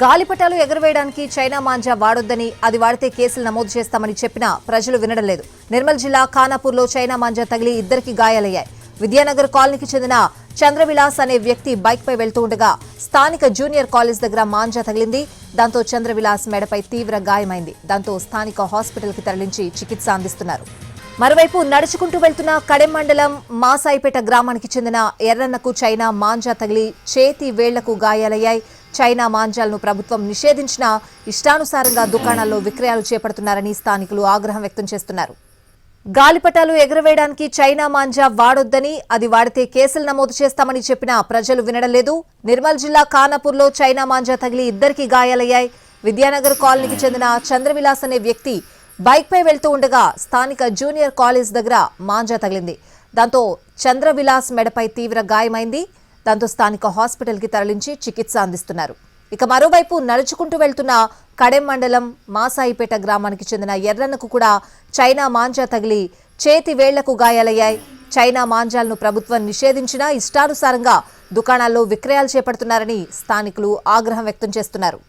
గాలిపటాలు ఎగరవేయడానికి చైనా మాంజా వాడొద్దని, అది వాడితే కేసులు నమోదు చేస్తామని చెప్పినా ప్రజలు వినడం లేదు. నిర్మల్ జిల్లా ఖానాపూర్లో చైనా మాంజా తగిలి ఇద్దరికి గాయాలయ్యాయి. విద్యానగర్ కాలనీకి చెందిన చంద్రవిలాస్ అనే వ్యక్తి బైక్ పై వెళ్తూ ఉండగా స్థానిక జూనియర్ కాలేజ్ దగ్గర మాంజా తగిలింది. దాంతో చంద్రవిలాస్ మెడపై తీవ్ర గాయమైంది. దాంతో స్థానిక హాస్పిటల్ కి తరలించి చికిత్స అందిస్తున్నారు. మరోవైపు నడుచుకుంటూ వెళ్తున్న కడెం మండలం మాసాయిపేట గ్రామానికి చెందిన ఎర్రన్నకు చైనా మాంజా తగిలి చేతి వేళ్లకు గాయాలయ్యాయి. చైనా మాంజాలను ప్రభుత్వం నిషేధించినా ఇష్టానుసారంగా దుకాణాల్లో విక్రయాలు చేపడుతున్నారని స్థానికులు ఆగ్రహం వ్యక్తం చేస్తున్నారు. గాలిపటాలు ఎగరవేయడానికి చైనా మాంజా వాడొద్దని, అది వాడితే కేసులు నమోదు చేస్తామని చెప్పినా ప్రజలు వినడం లేదు. నిర్మల్ జిల్లా ఖానాపూర్లో చైనా మాంజా తగిలి ఇద్దరికి గాయాలయ్యాయి. విద్యానగర్ కాలనీకి చెందిన చంద్రవిలాస్ అనే వ్యక్తి బైక్ పై వెళ్తూ ఉండగా స్థానిక జూనియర్ కాలేజ్ దగ్గర మాంజా తగిలింది. దాంతో చంద్రవిలాస్ మెడపై తీవ్ర గాయమైంది. దాంతో స్థానిక హాస్పిటల్ కి తరలించి చికిత్స అందిస్తున్నారు. ఇక మరోవైపు నడుచుకుంటూ వెళ్తున్న కడెం మండలం మాసాయిపేట గ్రామానికి చెందిన ఎర్రన్నకు కూడా చైనా మాంజా తగిలి చేతి వేళ్లకు గాయాలయ్యాయి. చైనా మాంజాలను ప్రభుత్వం నిషేధించినా ఇష్టానుసారంగా దుకాణాల్లో విక్రయాలు చేపడుతున్నారని స్థానికులు ఆగ్రహం వ్యక్తం చేస్తున్నారు.